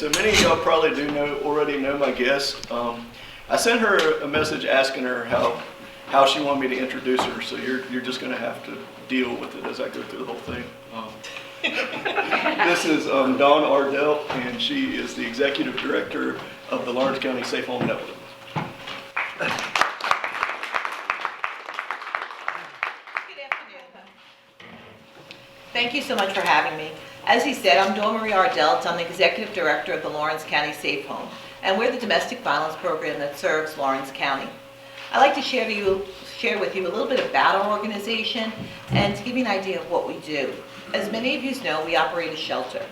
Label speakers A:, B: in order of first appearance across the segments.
A: So many of y'all probably already know my guest. I sent her a message asking her how she wanted me to introduce her, so you're just going to have to deal with it as I go through the whole thing. This is Dawn Ardelt, and she is the Executive Director of the Lawrence County Safe Home Network.
B: Good afternoon. Thank you so much for having me. As he said, I'm Dawn Marie Ardelt. I'm the Executive Director of the Lawrence County Safe Home, and we're the domestic violence program that serves Lawrence County. I'd like to share with you a little bit about our organization and to give you an idea of what we do. As many of you know, we operate a shelter,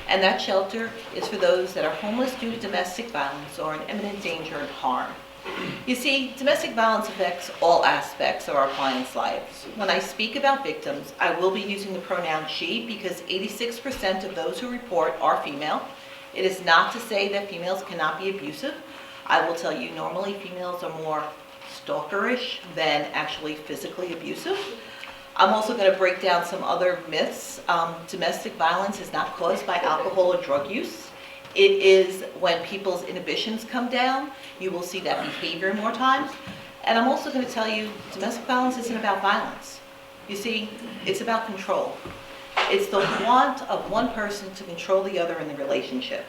B: and that shelter is for those that are homeless due to domestic violence or in imminent danger of harm. You see, domestic violence affects all aspects of our clients' lives. When I speak about victims, I will be using the pronoun she because 86% of those who report are female. It is not to say that females cannot be abusive. I will tell you normally females are more stalkerish than actually physically abusive. I'm also going to break down some other myths. Domestic violence is not caused by alcohol or drug use. It is when people's inhibitions come down, you will see that behavior more times. And I'm also going to tell you domestic violence isn't about violence. You see, it's about control. It's the want of one person to control the other in the relationship.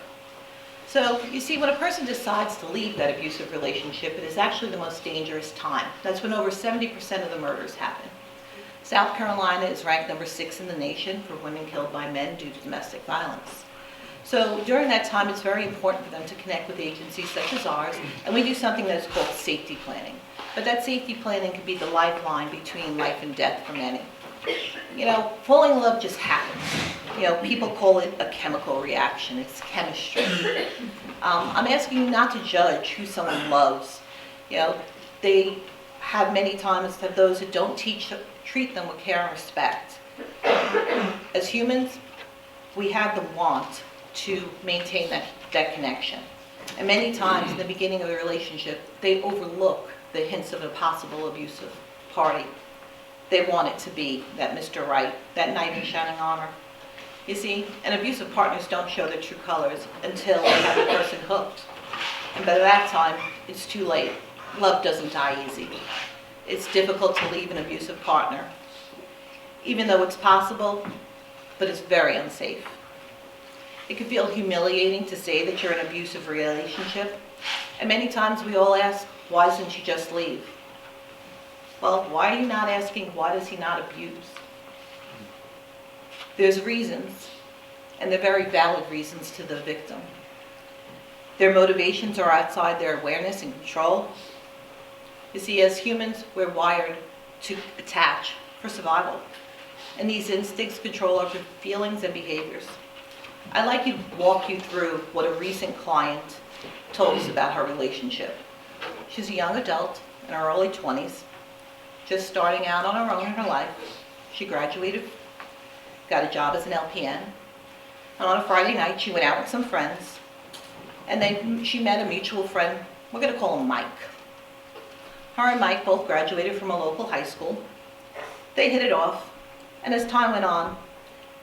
B: So, you see, when a person decides to leave that abusive relationship, it is actually the most dangerous time. That's when over 70% of the murders happen. South Carolina is ranked number 6 in the nation for women killed by men due to domestic violence. So during that time, it's very important for them to connect with agencies such as ours, and we do something that is called safety planning. But that safety planning can be the lifeline between life and death for many. You know, falling in love just happens. You know, people call it a chemical reaction. It's chemistry. I'm asking you not to judge who someone loves. You know, they have many times have those who don't treat them with care and respect. As humans, we have the want to maintain that connection. And many times in the beginning of the relationship, they overlook the hints of a possible abusive party. They want it to be that Mr. Right, that knight in shining armor. You see, and abusive partners don't show their true colors until they have the person hooked. And by that time, it's too late. Love doesn't die easy. It's difficult to leave an abusive partner, even though it's possible, but it's very unsafe. It can feel humiliating to say that you're in an abusive relationship, and many times we all ask, why doesn't she just leave? Well, why are you not asking, why does he not abuse? There's reasons, and they're very valid reasons to the victim. Their motivations are outside their awareness and control. You see, as humans, we're wired to attach for survival, and these instincts control our feelings and behaviors. I'd like to walk you through what a recent client told us about her relationship. She's a young adult in her early 20s, just starting out on her own in her life. She graduated, got a job as an LPN, and on a Friday night she went out with some friends, and she met a mutual friend. We're going to call him Mike. Her and Mike both graduated from a local high school. They hit it off, and as time went on,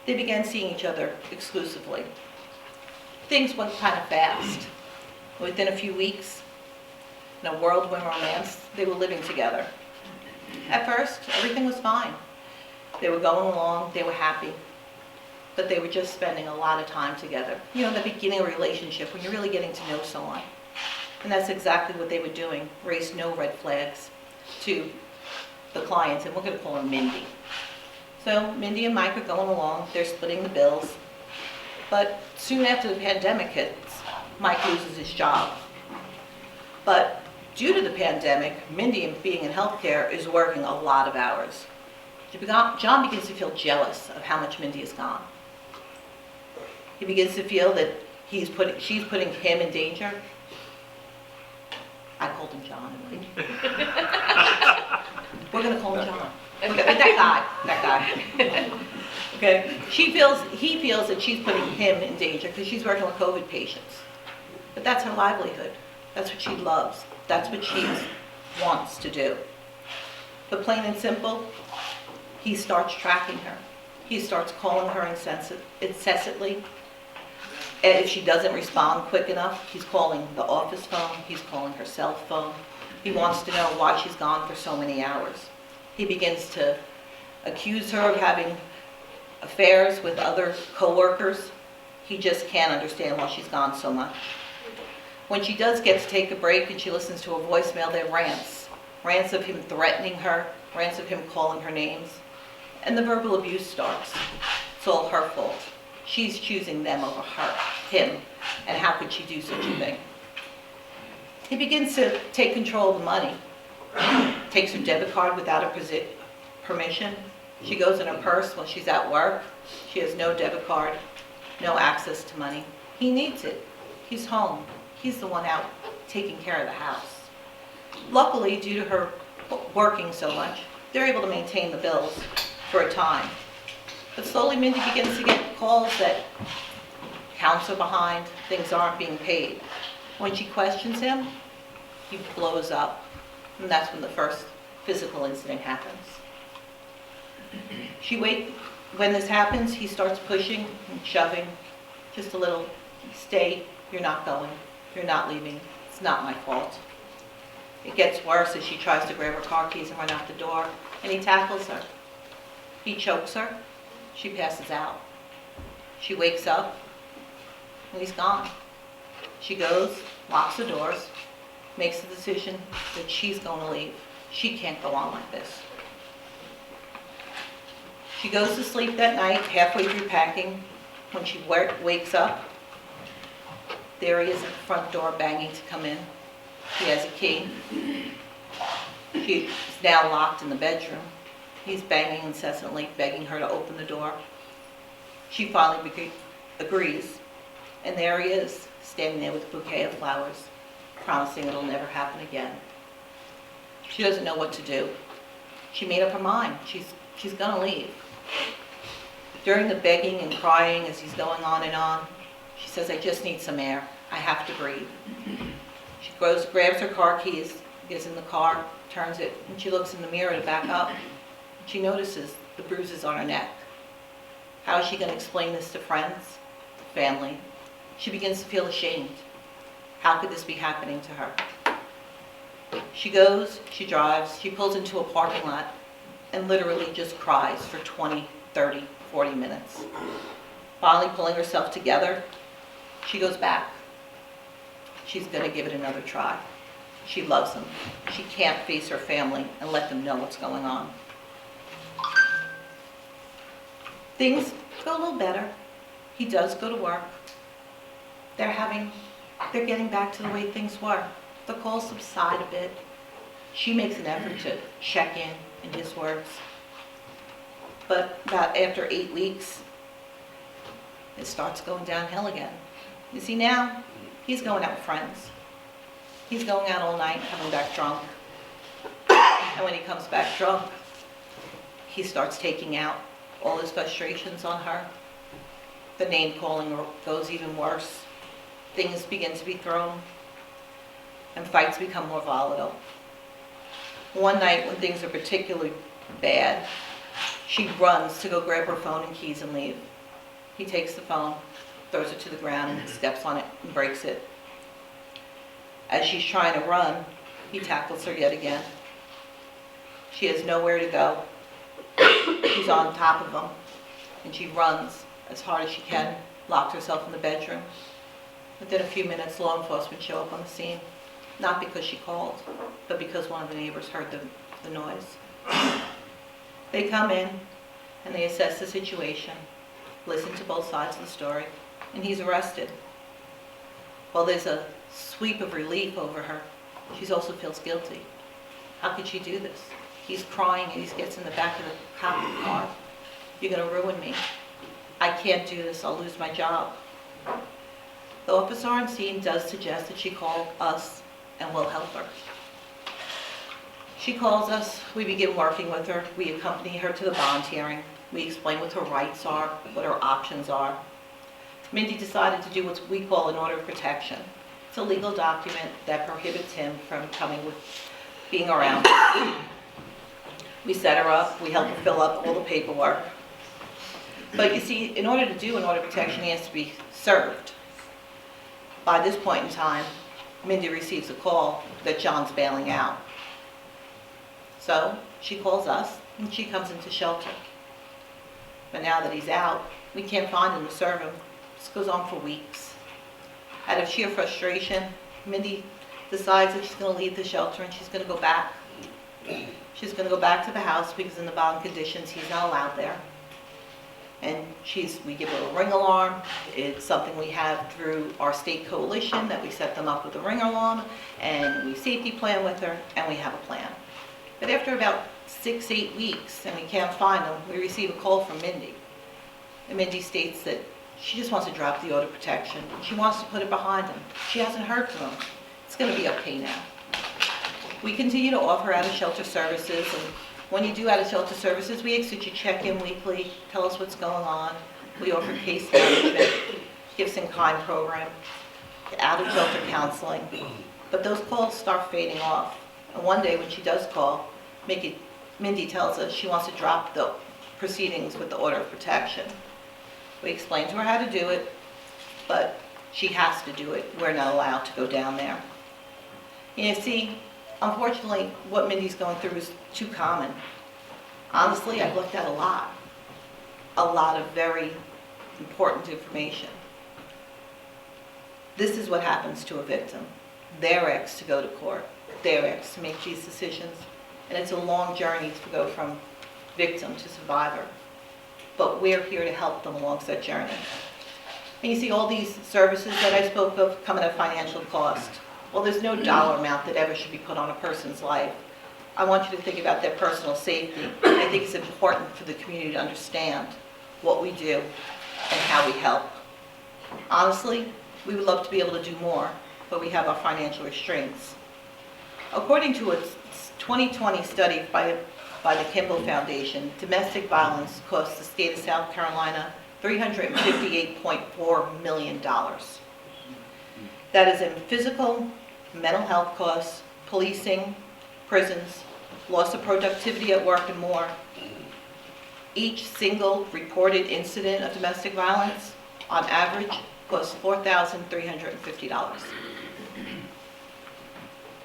B: they began seeing each other exclusively. Things went kind of fast. Within a few weeks, in a whirlwind romance, they were living together. At first, everything was fine. They were going along, they were happy, but they were just spending a lot of time together. You know, the beginning of a relationship, when you're really getting to know someone. And that's exactly what they were doing, raised no red flags to the clients, and we're going to call her Mindy. So Mindy and Mike are going along, they're splitting the bills, but soon after the pandemic hits, Mike loses his job. But due to the pandemic, Mindy, being in healthcare, is working a lot of hours. John begins to feel jealous of how much Mindy has gone. He begins to feel that she's putting him in danger. I called him John. We're going to call him John. That guy. Okay. He feels that she's putting him in danger because she's working with COVID patients. But that's her livelihood. That's what she loves. That's what she wants to do. But plain and simple, he starts tracking her. He starts calling her incessantly. And if she doesn't respond quick enough, he's calling the office phone, he's calling her cell phone. He wants to know why she's gone for so many hours. He begins to accuse her of having affairs with other coworkers. He just can't understand why she's gone so much. When she does get to take a break and she listens to a voicemail, there are rants of him threatening her, rants of him calling her names, and the verbal abuse starts. It's all her fault. She's choosing them over him, and how could she do such a thing? He begins to take control of the money, takes her debit card without her permission. She goes in her purse when she's at work. She has no debit card, no access to money. He needs it. He's home. He's the one out taking care of the house. Luckily, due to her working so much, they're able to maintain the bills for a time. But slowly Mindy begins to get calls that accounts are behind, things aren't being paid. When she questions him, he blows up, and that's when the first physical incident happens. When this happens, he starts pushing and shoving, just a little, stay, you're not going, you're not leaving, it's not my fault. It gets worse as she tries to grab her car keys and run out the door, and he tackles her. He chokes her, she passes out. She wakes up, and he's gone. She goes, locks the doors, makes the decision that she's going to leave. She can't go on like this. She goes to sleep that night, halfway through packing. When she wakes up, there he is at the front door banging to come in. He has a key. She's now locked in the bedroom. He's banging incessantly, begging her to open the door. She finally agrees, and there he is, standing there with a bouquet of flowers, promising it'll never happen again. She doesn't know what to do. She made up her mind. She's gonna leave. During the begging and crying as he's going on and on, she says, I just need some air. I have to breathe. She grabs her car keys, gets in the car, turns it, and she looks in the mirror to back up. She notices the bruises on her neck. How is she going to explain this to friends, family? She begins to feel ashamed. How could this be happening to her? She goes, she drives, she pulls into a parking lot and literally just cries for 20, 30, 40 minutes. Finally pulling herself together, she goes back. She's going to give it another try. She loves him. She can't face her family and let them know what's going on. Things go a little better. He does go to work. They're getting back to the way things were. The calls subside a bit. She makes an effort to check in his words. But about after 8 weeks, it starts going downhill again. You see, now he's going out with friends. He's going out all night, coming back drunk. And when he comes back drunk, he starts taking out all his frustrations on her. The name calling goes even worse. Things begin to be thrown, and fights become more volatile. One night when things are particularly bad, she runs to go grab her phone and keys and leave. He takes the phone, throws it to the ground, and steps on it and breaks it. As she's trying to run, he tackles her yet again. She has nowhere to go. She's on top of him, and she runs as hard as she can, locked herself in the bedroom. Within a few minutes, law enforcement show up on the scene, not because she called, but because one of the neighbors heard the noise. They come in, and they assess the situation, listen to both sides of the story, and he's arrested. While there's a sweep of relief over her, she also feels guilty. How could she do this? He's crying and he gets in the back of the cop car. You're going to ruin me. I can't do this. I'll lose my job. The officer on scene does suggest that she call us and we'll help her. She calls us. We begin working with her. We accompany her to the bond hearing. We explain what her rights are, what her options are. Mindy decided to do what we call an order of protection. It's a legal document that prohibits him from being around. We set her up, we help her fill up all the paperwork. But you see, in order to do an order of protection, he has to be served. By this point in time, Mindy receives a call that John's bailing out. So she calls us and she comes into shelter. But now that he's out, we can't find him to serve him. This goes on for weeks. Out of sheer frustration, Mindy decides that she's going to leave the shelter and she's going to go back. She's going to go back to the house because in the bond conditions, he's not allowed there. And we give her a ring alarm. It's something we have through our state coalition that we set them up with a ring alarm, and we safety plan with her, and we have a plan. But after about 6-8 weeks, and we can't find them, we receive a call from Mindy. And Mindy states that she just wants to drop the order of protection. She wants to put it behind him. She hasn't heard from him. It's going to be okay now. We continue to offer out-of-shelter services, and when you do out-of-shelter services, we ask that you check in weekly, tell us what's going on. We offer case management, gifts in kind program, out-of-shelter counseling. But those calls start fading off. And one day when she does call, Mindy tells us she wants to drop the proceedings with the order of protection. We explain to her how to do it, but she has to do it. We're not allowed to go down there. You see, unfortunately, what Mindy's going through is too common. Honestly, I've looked at a lot of very important information. This is what happens to a victim. They're asked to go to court. They're asked to make these decisions. And it's a long journey to go from victim to survivor. But we're here to help them along that journey. And you see all these services that I spoke of come at a financial cost. Well, there's no dollar amount that ever should be put on a person's life. I want you to think about their personal safety. I think it's important for the community to understand what we do and how we help. Honestly, we would love to be able to do more, but we have our financial restraints. According to a 2020 study by the Kimball Foundation, domestic violence costs the state of South Carolina $358.4 million. That is in physical, mental health costs, policing, prisons, loss of productivity at work, and more. Each single reported incident of domestic violence, on average, costs $4,350.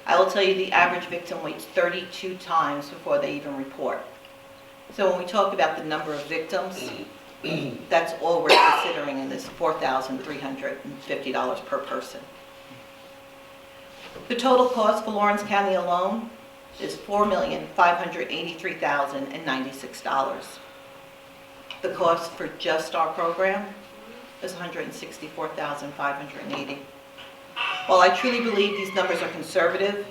B: I will tell you the average victim waits 32 times before they even report. So when we talk about the number of victims, that's all we're considering in this $4,350 per person. The total cost for Lawrence County alone is $4,583,096. The cost for just our program is $164,580. While I truly believe these numbers are conservative,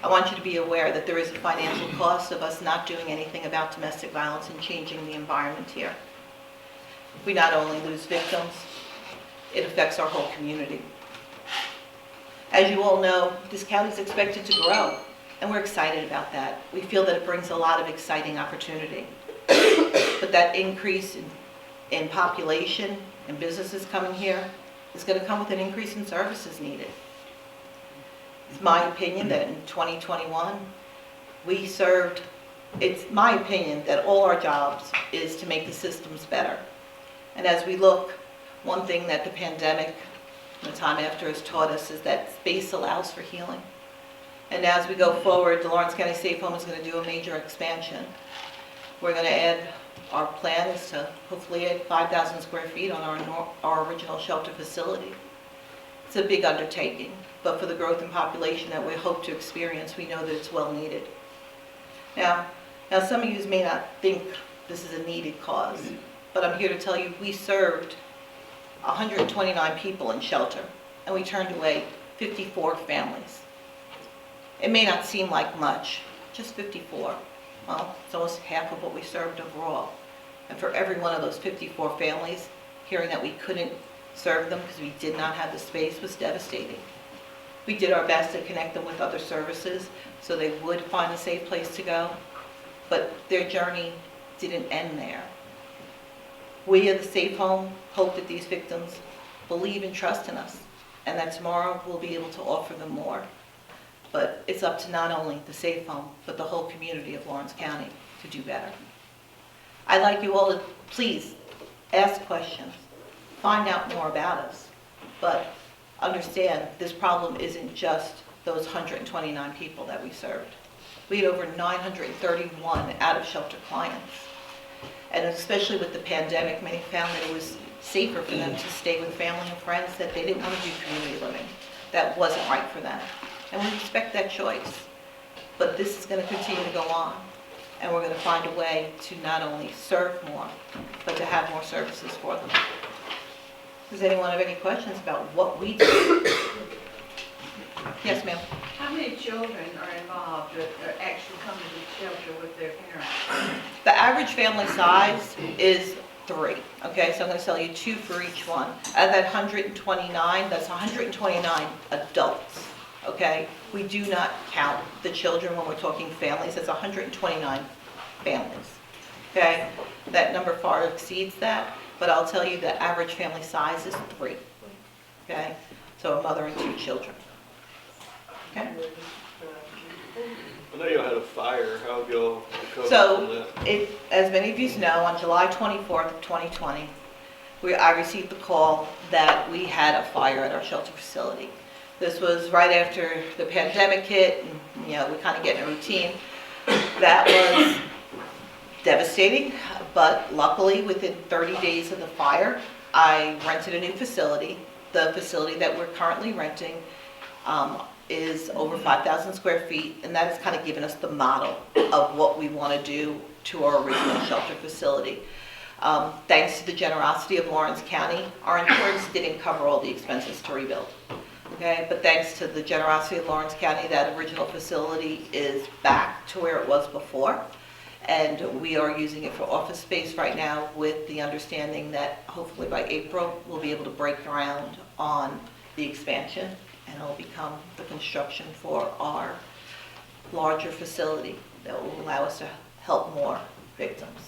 B: I want you to be aware that there is a financial cost of us not doing anything about domestic violence and changing the environment here. We not only lose victims, it affects our whole community. As you all know, this county is expected to grow, and we're excited about that. We feel that it brings a lot of exciting opportunity. But that increase in population and businesses coming here is going to come with an increase in services needed. It's my opinion that in 2021, it's my opinion that all our jobs is to make the systems better. And as we look, one thing that the pandemic and the time after has taught us is that space allows for healing. And as we go forward, the Lawrence County Safe Home is going to do a major expansion. We're going to add, our plan is to hopefully add 5,000 square feet on our original shelter facility. It's a big undertaking, but for the growth in population that we hope to experience, we know that it's well needed. Now some of you may not think this is a needed cause, but I'm here to tell you we served 129 people in shelter, and we turned away 54 families. It may not seem like much, just 54. Well, it's almost half of what we served overall. And for every one of those 54 families, hearing that we couldn't serve them because we did not have the space was devastating. We did our best to connect them with other services so they would find a safe place to go, but their journey didn't end there. We at the Safe Home hope that these victims believe and trust in us, and that tomorrow we'll be able to offer them more. But it's up to not only the Safe Home, but the whole community of Lawrence County to do better. I'd like you all to please ask questions, find out more about us, but understand this problem isn't just those 129 people that we served. We had over 931 out-of-shelter clients. And especially with the pandemic, many found that it was safer for them to stay with family and friends, that they didn't want to do community living. That wasn't right for them. And we respect that choice. But this is going to continue to go on. And we're going to find a way to not only serve more, but to have more services for them. Does anyone have any questions about what we do? Yes, ma'am.
C: How many children are involved that actually come to the shelter with their parents?
B: The average family size is 3, okay? So I'm going to tell you 2 for each one. Out of that 129, that's 129 adults, okay? We do not count the children when we're talking families. That's 129 families, okay? That number far exceeds that, but I'll tell you the average family size is 3, okay? So a mother and 2 children. Okay.
A: I know y'all had a fire. How have y'all recovered
B: So,
A: from that?
B: as many of you know, on July 24th of 2020, I received the call that we had a fire at our shelter facility. This was right after the pandemic hit, and we kind of get in a routine. That was devastating, but luckily within 30 days of the fire, I rented a new facility. The facility that we're currently renting is over 5,000 square feet, and that has kind of given us the model of what we want to do to our original shelter facility. Thanks to the generosity of Lawrence County, our insurance didn't cover all the expenses to rebuild. Okay, but thanks to the generosity of Lawrence County, that original facility is back to where it was before, and we are using it for office space right now, with the understanding that hopefully by April we'll be able to break ground on the expansion, and it'll become the construction for our larger facility that will allow us to help more victims.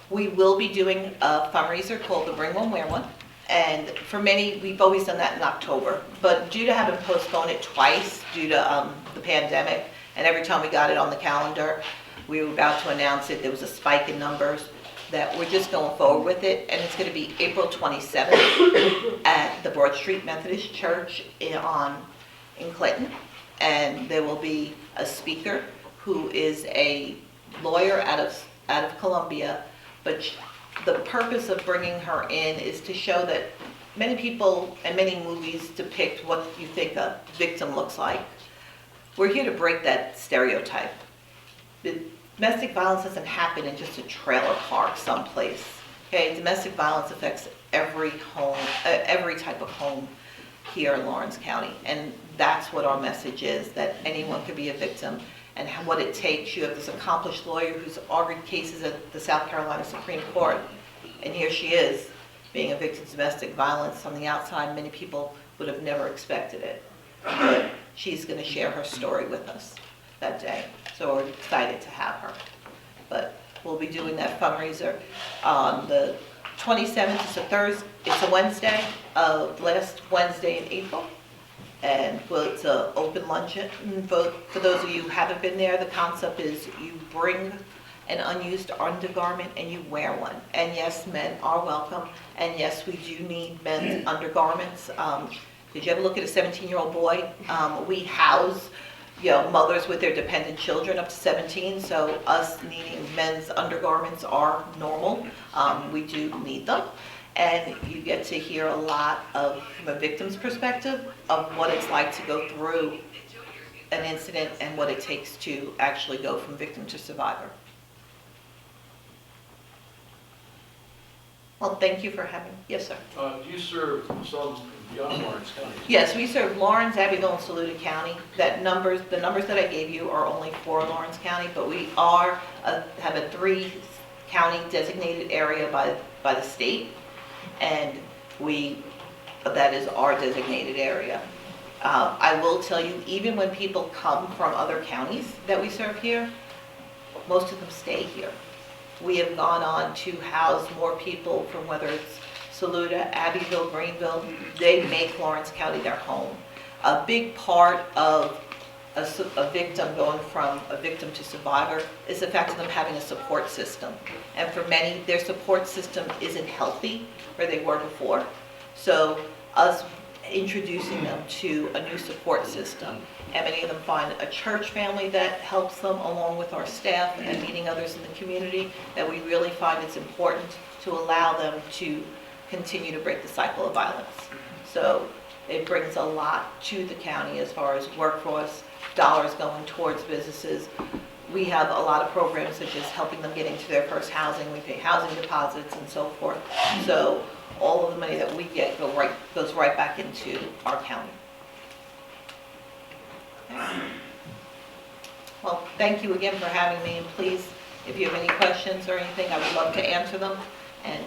B: We will be doing a fundraiser called the Bring One, Wear One. And for many, we've always done that in October. But due to having postponed it twice due to the pandemic, and every time we got it on the calendar, we were about to announce it, there was a spike in numbers, that we're just going forward with it. And it's going to be April 27th at the Broad Street Methodist Church in Clinton. And there will be a speaker who is a lawyer out of Columbia, but the purpose of bringing her in is to show that many people and many movies depict what you think a victim looks like. We're here to break that stereotype. Domestic violence doesn't happen in just a trailer park someplace. Okay, domestic violence affects every home, every type of home here in Lawrence County, and that's what our message is, that anyone could be a victim, and what it takes. You have this accomplished lawyer who's argued cases at the South Carolina Supreme Court, and here she is, being a victim of domestic violence. On the outside, many people would have never expected it, but she's going to share her story with us that day, so we're excited to have her. But we'll be doing that fundraiser on the 27th. It's a Thursday, it's a Wednesday, last Wednesday in April. And it's an open luncheon. For those of you who haven't been there, the concept is you bring an unused undergarment and you wear one. And yes, men are welcome. And yes, we do need men's undergarments. Did you ever look at a 17-year-old boy? We house mothers with their dependent children up to 17, so us needing men's undergarments are normal. We do need them. And you get to hear a lot of, from a victim's perspective, of what it's like to go through an incident and what it takes to actually go from victim to survivor. Well, thank you for having me. Yes, sir.
D: Do you serve some beyond Lawrence County?
B: Yes, we serve Lawrence, Abbeville, and Saluda County. The numbers that I gave you are only for Lawrence County, but we have a 3-county designated area by the state. And that is our designated area. I will tell you, even when people come from other counties that we serve here, most of them stay here. We have gone on to house more people from whether it's Saluda, Abbeville, Greenville. They make Lawrence County their home. A big part of a victim going from a victim to survivor is the fact of them having a support system. And for many, their support system isn't healthy where they were before. So us introducing them to a new support system, and many of them find a church family that helps them along with our staff and meeting others in the community, that we really find it's important to allow them to continue to break the cycle of violence. So it brings a lot to the county as far as workforce, dollars going towards businesses. We have a lot of programs such as helping them get into their first housing. We pay housing deposits and so forth. So all of the money that we get goes right back into our county. Okay. Well, thank you again for having me, and please, if you have any questions or anything, I would love to answer them. And